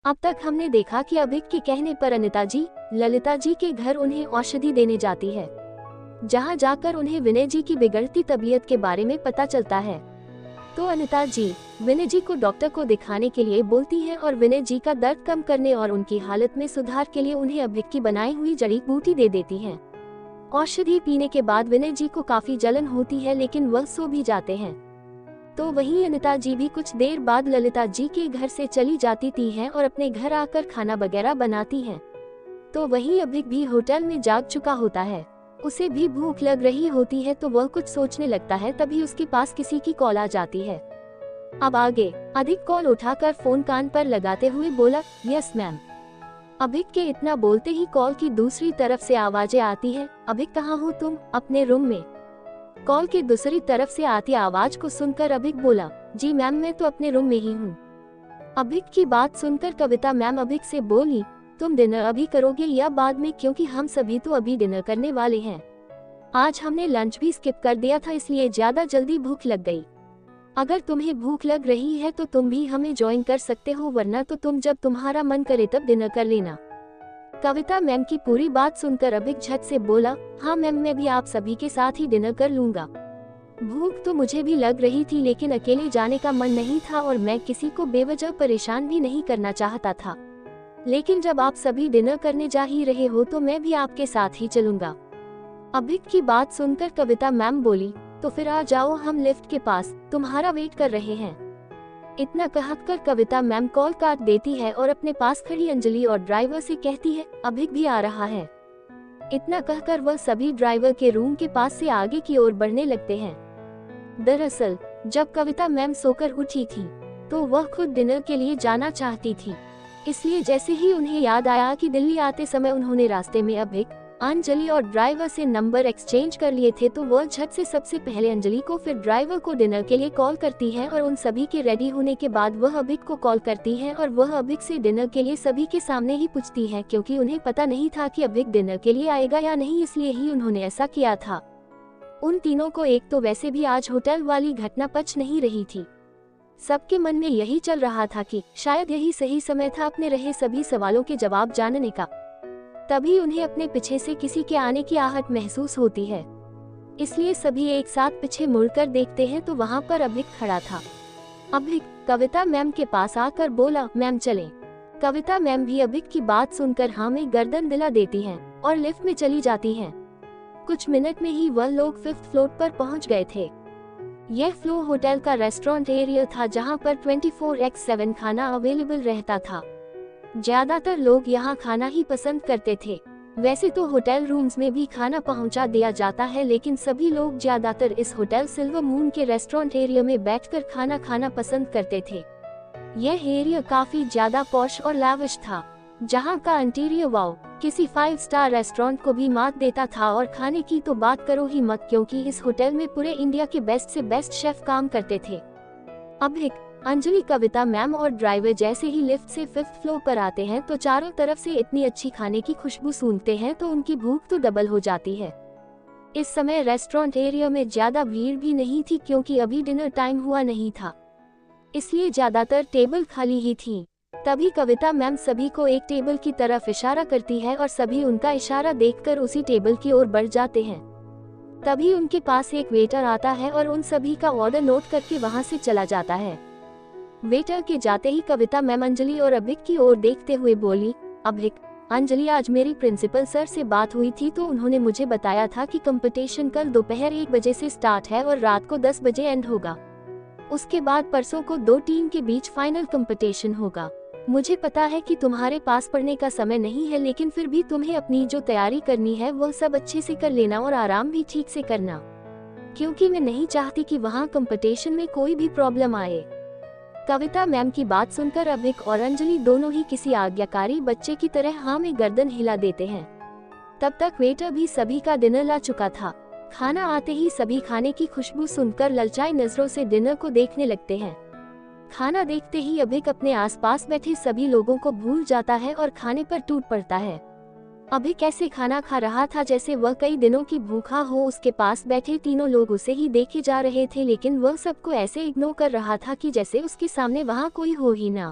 अब तक हमने देखा कि अभिक के कहने पर अनिता जी ललिता जी के घर उन्हें औषधि देने जाती है, जहां जाकर उन्हें विनय जी की बिगड़ती तबीयत के बारे में पता चलता है। तो अनिता जी विनय जी को डॉक्टर को दिखाने के लिए बोलती हैं और विनय जी का दर्द कम करने और उनकी हालत में सुधार के लिए उन्हें अभिक की बनाई हुई जड़ी बूटी दे देती हैं। औषधि पीने के बाद विनय जी को काफी जलन होती है, लेकिन वह सो भी जाते हैं। तो वहीं अनिता जी भी कुछ देर बाद ललिता जी के घर से चली जाती थी हैं और अपने घर आकर खाना वगैरह बनाती हैं। तो वहीं अभिक भी होटल में जाग चुका होता है, उसे भी भूख लग रही होती है, तो वह कुछ सोचने लगता है। तभी उसके पास किसी की कॉल आ जाती है। अब आगे अभिक कॉल उठाकर फोन कान पर लगाते हुए बोला, यस मैम। अभिक के इतना बोलते ही कॉल की दूसरी तरफ से आवाजें आती है, अभिक कहाँ हो तुम? अपने रूम में। कॉल की दूसरी तरफ से आती आवाज को सुनकर अभिक बोला, जी मैम मैं तो अपने रूम में ही हूँ। अभिक की बात सुनकर कविता मैम अभिक से बोली, तुम डिनर अभी करोगे या बाद में? क्योंकि हम सभी तो अभी डिनर करने वाले हैं। आज हमने लंच भी स्किप कर दिया था, इसलिए ज्यादा जल्दी भूख लग गई। अगर तुम्हें भूख लग रही है तो तुम भी हमें ज्वाइन कर सकते हो, वरना तो तुम जब तुम्हारा मन करे तब डिनर कर लेना। कविता मैम की पूरी बात सुनकर अभिक झट से बोला, हाँ मैम मैं भी आप सभी के साथ ही डिनर कर लूंगा। भूख तो मुझे भी लग रही थी, लेकिन अकेले जाने का मन नहीं था और मैं किसी को बेवजह परेशान भी नहीं करना चाहता था। लेकिन जब आप सभी डिनर करने जा ही रहे हो तो मैं भी आपके साथ ही चलूंगा। अभिक की बात सुनकर कविता मैम बोली, तो फिर आ जाओ, हम लिफ्ट के पास तुम्हारा वेट कर रहे हैं। इतना कहकर कविता मैम कॉल काट देती है और अपने पास खड़ी अंजलि और ड्राइवर से कहती है, अभिक भी आ रहा है। इतना कहकर वह सभी ड्राइवर के रूम के पास से आगे की ओर बढ़ने लगते हैं। दरअसल जब कविता मैम सोकर उठी थी तो वह खुद डिनर के लिए जाना चाहती थी, इसलिए जैसे ही उन्हें याद आया कि दिल्ली आते समय उन्होंने रास्ते में अभिक, अंजलि और ड्राइवर से नंबर एक्सचेंज कर लिए थे, तो वह झट से सबसे पहले अंजलि को फिर ड्राइवर को डिनर के लिए कॉल करती है और उन सभी के रेडी होने के बाद वह अभिक को कॉल करती है और वह अभिक से डिनर के लिए सभी के सामने ही पूछती है, क्योंकि उन्हें पता नहीं था कि अभिक डिनर के लिए आएगा या नहीं, इसलिए ही उन्होंने ऐसा किया था। उन तीनों को एक तो वैसे भी आज होटल वाली घटना पच नहीं रही थी। सबके मन में यही चल रहा था कि शायद यही सही समय था अपने रहे सभी सवालों के जवाब जानने का। तभी उन्हें अपने पीछे से किसी के आने की आहट महसूस होती है, इसलिए सभी एक साथ पीछे मुड़कर देखते हैं तो वहां पर अभिक खड़ा था। अभिक कविता मैम के पास आकर बोला, मैम चलें। कविता मैम भी अभिक की बात सुनकर हाँ में गर्दन दिला देती हैं और लिफ्ट में चली जाती हैं। कुछ मिनट में ही वह लोग 5th फ्लोर पर पहुंच गए थे। यह फ्लोर होटल का रेस्टोरेंट एरिया था, जहां पर 24/7 खाना अवेलेबल रहता था। ज्यादातर लोग यहां खाना ही पसंद करते थे। वैसे तो होटल रूम्स में भी खाना पहुंचा दिया जाता है, लेकिन सभी लोग ज्यादातर इस होटल सिल्वर मून के रेस्टोरेंट एरिया में बैठकर खाना खाना पसंद करते थे। यह एरिया काफी ज्यादा पॉश और लाविश था, जहां का इंटीरियर वाव किसी 5 स्टार रेस्टोरेंट को भी मात देता था। और खाने की तो बात करो ही मत, क्योंकि इस होटल में पूरे इंडिया के बेस्ट से बेस्ट शेफ काम करते थे। अभिक, अंजलि, कविता मैम और ड्राइवर जैसे ही लिफ्ट से 5th फ्लोर पर आते हैं तो चारों तरफ से इतनी अच्छी खाने की खुशबू सूंघते हैं तो उनकी भूख तो डबल हो जाती है। इस समय रेस्टोरेंट एरिया में ज्यादा भीड़ भी नहीं थी, क्योंकि अभी डिनर टाइम हुआ नहीं था, इसलिए ज्यादातर टेबल खाली ही थी। तभी कविता मैम सभी को एक टेबल की तरफ इशारा करती है और सभी उनका इशारा देखकर उसी टेबल की ओर बढ़ जाते हैं। तभी उनके पास एक वेटर आता है और उन सभी का ऑर्डर नोट करके वहां से चला जाता है। वेटर के जाते ही कविता मैम अंजलि और अभिक की ओर देखते हुए बोली, अभिक, अंजलि, आज मेरी प्रिंसिपल सर से बात हुई थी तो उन्होंने मुझे बताया था कि कंपटीशन कल दोपहर 1 बजे से स्टार्ट है और रात को 10 बजे एंड होगा। उसके बाद परसों को 2 टीम के बीच फाइनल कंपटीशन होगा। मुझे पता है कि तुम्हारे पास पढ़ने का समय नहीं है, लेकिन फिर भी तुम्हें अपनी जो तैयारी करनी है वह सब अच्छे से कर लेना और आराम भी ठीक से करना, क्योंकि मैं नहीं चाहती कि वहाँ कंपटीशन में कोई भी प्रॉब्लम आए। कविता मैम की बात सुनकर अभिक और अंजलि दोनों ही किसी आज्ञाकारी बच्चे की तरह हाँ में गर्दन हिला देते हैं। तब तक वेटर भी सभी का डिनर ला चुका था। खाना आते ही सभी खाने की खुशबू सुनकर ललचाई नजरों से डिनर को देखने लगते हैं। खाना देखते ही अभिक अपने आसपास बैठे सभी लोगों को भूल जाता है और खाने पर टूट पड़ता है। अभिक ऐसे खाना खा रहा था जैसे वह कई दिनों की भूखा हो। उसके पास बैठे तीनों लोग उसे ही देखे जा रहे थे, लेकिन वह सबको ऐसे इग्नोर कर रहा था कि जैसे उसके सामने वहाँ कोई हो ही ना।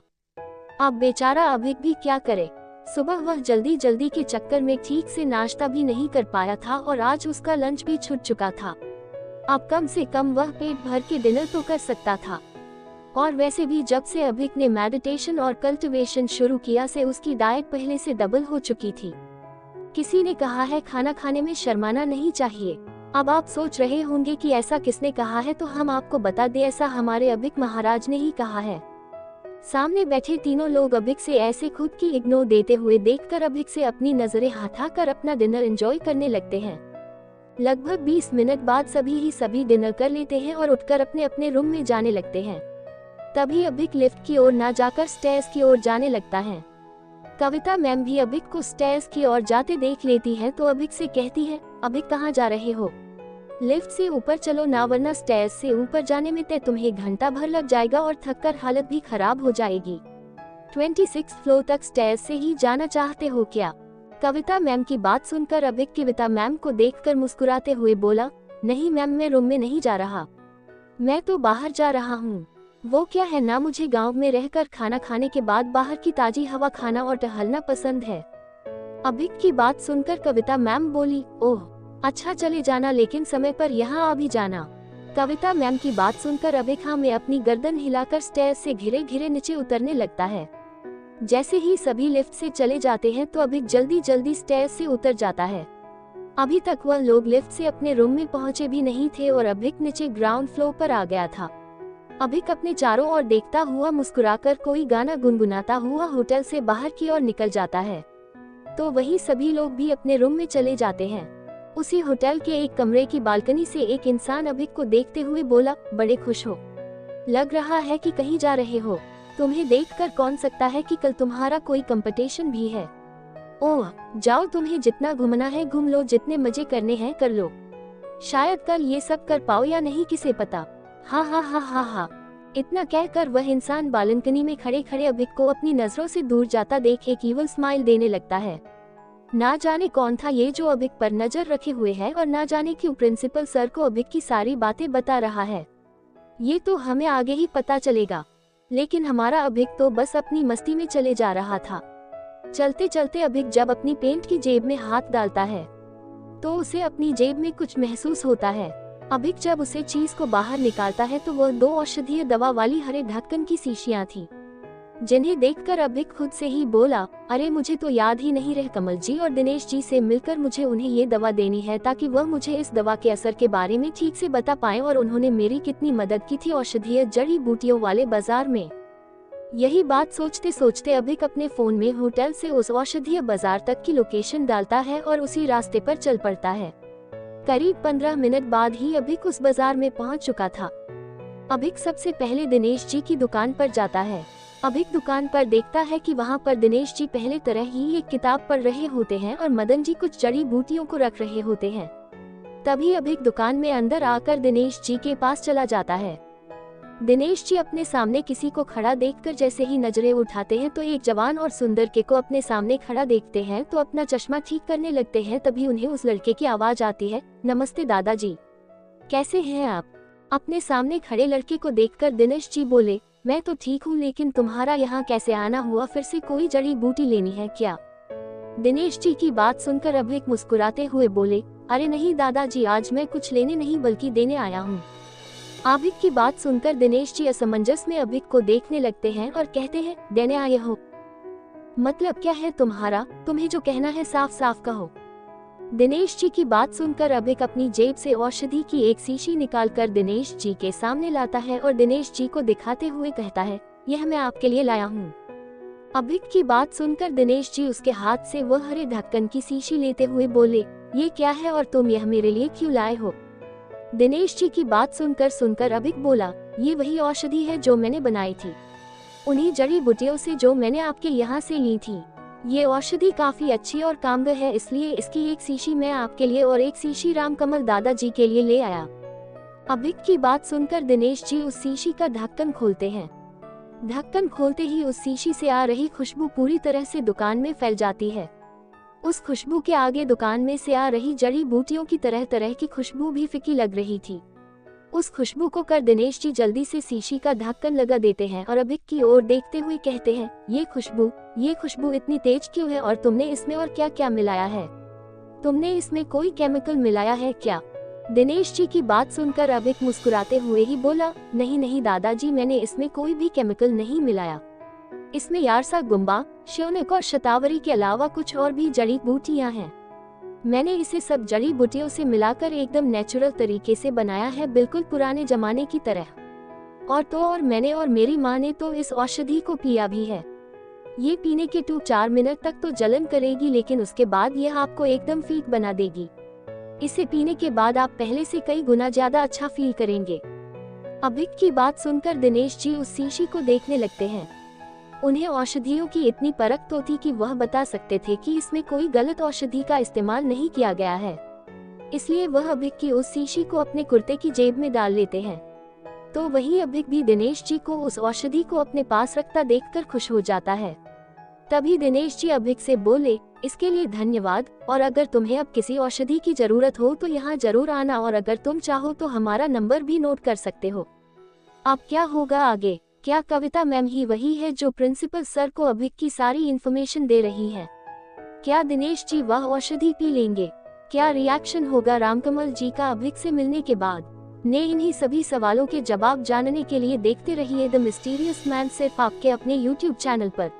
अब बेचारा अभिक भी क्या करे। सुबह वह जल्दी जल्दी के चक्कर में ठीक से नाश्ता भी नहीं कर पाया था और आज उसका लंच भी छूट चुका था। अब कम से कम वह पेट भर के डिनर तो कर सकता था। और वैसे भी जब से अभिक ने मेडिटेशन और कल्टिवेशन शुरू किया से उसकी डाइट पहले से डबल हो चुकी थी। किसी ने कहा है खाना खाने में शर्माना नहीं चाहिए। अब आप सोच रहे होंगे कि ऐसा किसने कहा है, तो हम आपको बता दें, ऐसा हमारे अभिक महाराज ने ही कहा है। सामने बैठे तीनों लोग अभिक से ऐसे खुद की इग्नोर देते हुए देखकर अभिक से अपनी नजरें हटाकर अपना डिनर एंजॉय करने लगते हैं। लगभग 20 मिनट बाद सभी डिनर कर लेते हैं और उठकर अपने अपने रूम में जाने लगते हैं। तभी अभिक लिफ्ट की ओर ना जाकर स्टेयर्स की ओर जाने लगता है। कविता मैम भी अभिक को स्टेयर्स की ओर जाते देख लेती है तो अभिक से कहती है, अभिक कहाँ जा रहे हो? लिफ्ट से ऊपर चलो ना, वरना स्टेयर्स से ऊपर जाने में तुम्हें घंटा भर लग जाएगा और थककर हालत भी खराब हो जाएगी। 26 फ्लोर तक स्टेयर्स से ही जाना चाहते हो क्या? कविता मैम की बात सुनकर अभिक कविता मैम को देखकर मुस्कुराते हुए बोला, नहीं मैम, मैं रूम में नहीं जा रहा, मैं तो बाहर जा रहा हूँ। वो क्या है ना, मुझे गांव में रहकर खाना खाने के बाद बाहर की ताजी हवा खाना और टहलना पसंद है। अभिक की बात सुनकर कविता मैम बोली, ओह अच्छा, चले जाना, लेकिन समय पर यहाँ आ भी जाना। कविता मैम की बात सुनकर अभिक में अपनी गर्दन हिलाकर स्टेयर्स से घिरे घिरे नीचे उतरने लगता है। जैसे ही सभी लिफ्ट से चले जाते हैं तो अभिक जल्दी जल्दी स्टेयर्स से उतर जाता है। अभी तक वह लोग लिफ्ट से अपने रूम में पहुंचे भी नहीं थे और अभिक नीचे ग्राउंड फ्लोर पर आ गया था। अभिक अपने चारों ओर देखता हुआ मुस्कुराकर कोई गाना गुनगुनाता हुआ होटल से बाहर की ओर निकल जाता है। तो वही सभी लोग भी अपने रूम में चले जाते हैं। उसी होटल के एक कमरे की बालकनी से एक इंसान अभिक को देखते हुए बोला, बड़े खुश हो लग रहा है कि कहीं जा रहे हो। तुम्हें देखकर कौन सकता है कि कल तुम्हारा कोई कंपटीशन भी है। ओह जाओ, तुम्हें जितना घूमना है घूम लो, जितने मजे करने हैं कर लो। शायद कल ये सब कर पाओ या नहीं, किसे पता। हा हा हा हा हा। इतना कहकर वह इंसान बालकनी में खड़े खड़े अभिक को अपनी नजरों से दूर जाता देख एक ईवल स्माइल देने लगता है। ना जाने कौन था ये जो अभिक पर नजर रखे हुए है और ना जाने क्यों प्रिंसिपल सर को अभिक की सारी बातें बता रहा है। ये तो हमें आगे ही पता चलेगा। लेकिन हमारा अभिक तो बस अपनी मस्ती में चले जा रहा था। चलते चलते अभिक जब अपनी पैंट की जेब में हाथ डालता है तो उसे अपनी जेब में कुछ महसूस होता है। अभिक जब उसे चीज को बाहर निकालता है तो वह 2 औषधीय दवा वाली हरे ढक्कन की शीशियां थी, जिन्हें देखकर अभिक खुद से ही बोला, अरे मुझे तो याद ही नहीं रह, कमल जी और दिनेश जी से मिलकर मुझे उन्हें ये दवा देनी है ताकि वह मुझे इस दवा के असर के बारे में ठीक से बता पाए। और उन्होंने मेरी कितनी मदद की थी औषधीय जड़ी बूटियों वाले बाजार में। यही बात सोचते सोचते अभिक अपने फोन में होटल से उस औषधीय बाजार तक की लोकेशन डालता है और उसी रास्ते पर चल पड़ता है। करीब 15 मिनट बाद ही अभिक उस बाजार में पहुंच चुका था। अभिक सबसे पहले दिनेश जी की दुकान पर जाता है। अभिक दुकान पर देखता है कि वहां पर दिनेश जी पहले तरह ही एक किताब पढ़ रहे होते हैं और मदन जी कुछ जड़ी बूटियों को रख रहे होते हैं। तभी अभिक दुकान में अंदर आकर दिनेश जी के पास चला जाता है। दिनेश जी अपने सामने किसी को खड़ा देखकर जैसे ही नजरें उठाते हैं तो एक जवान और सुंदर के को अपने सामने खड़ा देखते हैं तो अपना चश्मा ठीक करने लगते हैं। तभी उन्हें उस लड़के की आवाज आती है, नमस्ते दादाजी, कैसे हैं आप? अपने सामने खड़े लड़के को देखकर दिनेश जी बोले, मैं तो ठीक हूँ, लेकिन तुम्हारा यहाँ कैसे आना हुआ? फिर से कोई जड़ी बूटी लेनी है क्या? दिनेश जी की बात सुनकर अभिक मुस्कुराते हुए बोले, अरे नहीं दादाजी, आज मैं कुछ लेने नहीं बल्कि देने आया हूँ। अभिक की बात सुनकर दिनेश जी असमंजस में अभिक को देखने लगते हैं और कहते हैं, देने आए हो मतलब क्या है तुम्हारा? तुम्हें जो कहना है साफ साफ कहो। दिनेश जी की बात सुनकर अभिक अपनी जेब से औषधि की एक शीशी निकालकर दिनेश जी के सामने लाता है और दिनेश जी को दिखाते हुए कहता है, यह मैं आपके लिए लाया हूँ। अभिक की बात सुनकर दिनेश जी उसके हाथ से वह हरे ढक्कन की शीशी लेते हुए बोले, ये क्या है और तुम यह मेरे लिए क्यों लाए हो? दिनेश जी की बात सुनकर अभिक बोला, ये वही औषधि है जो मैंने बनाई थी, उन्हीं जड़ी बूटियों से जो मैंने आपके यहाँ से ली थी। ये औषधि काफी अच्छी और कामगार है, इसलिए इसकी एक शीशी मैं आपके लिए और एक शीशी रामकमल दादाजी के लिए ले आया। अभिक की बात सुनकर दिनेश जी उस शीशी का ढक्कन खोलते हैं। ढक्कन खोलते ही उस शीशी से आ रही खुशबू पूरी तरह से दुकान में फैल जाती है। उस खुशबू के आगे दुकान में से आ रही जड़ी बूटियों की तरह तरह की खुशबू भी फीकी लग रही थी। उस खुशबू को कर दिनेश जी जल्दी से शीशी का ढक्कन लगा देते हैं और अभिक की ओर देखते हुए कहते हैं, ये खुशबू इतनी तेज क्यों है और तुमने इसमें और क्या क्या मिलाया है? तुमने इसमें कोई केमिकल मिलाया है क्या? दिनेश जी की बात सुनकर अभिक मुस्कुराते हुए ही बोला, नहीं नहीं दादाजी, मैंने इसमें कोई भी केमिकल नहीं मिलाया। इसमें यारसा गुम्बा, श्योनक और शतावरी के अलावा कुछ और भी जड़ी बूटियां हैं। मैंने इसे सब जड़ी बूटियों से मिलाकर एकदम नेचुरल तरीके से बनाया है, बिल्कुल पुराने जमाने की तरह। और मैंने और मेरी माँ ने तो इस औषधि को पिया भी है। ये पीने के 2-4 मिनट तक तो जलन करेगी, लेकिन उसके बाद यह आपको एकदम फिट बना देगी। इसे पीने के बाद आप पहले से कई गुना ज्यादा अच्छा फील करेंगे। अभिक की बात सुनकर दिनेश जी उस शीशी को देखने लगते हैं। उन्हें औषधियों की इतनी परख तो थी कि वह बता सकते थे कि इसमें कोई गलत औषधि का इस्तेमाल नहीं किया गया है। इसलिए वह अभिक की उस शीशी को अपने कुर्ते की जेब में डाल लेते हैं। तो वहीं अभिक भी दिनेश जी को उस औषधि को अपने पास रखता देखकर खुश हो जाता है। तभी दिनेश जी अभिक से बोले, इसके लिए धन्यवाद, और अगर तुम्हें अब किसी औषधि की जरूरत हो तो यहाँ जरूर आना, और अगर तुम चाहो तो हमारा नंबर भी नोट कर सकते हो। अब क्या होगा आगे? क्या कविता मैम ही वही है जो प्रिंसिपल सर को अभिक की सारी इन्फॉर्मेशन दे रही है? क्या दिनेश जी वह औषधि पी लेंगे? क्या रिएक्शन होगा रामकमल जी का अभिक से मिलने के बाद? इन्हीं सभी सवालों के जवाब जानने के लिए देखते रहिए द मिस्टीरियस मैन सिर्फ आपके अपने YouTube चैनल पर।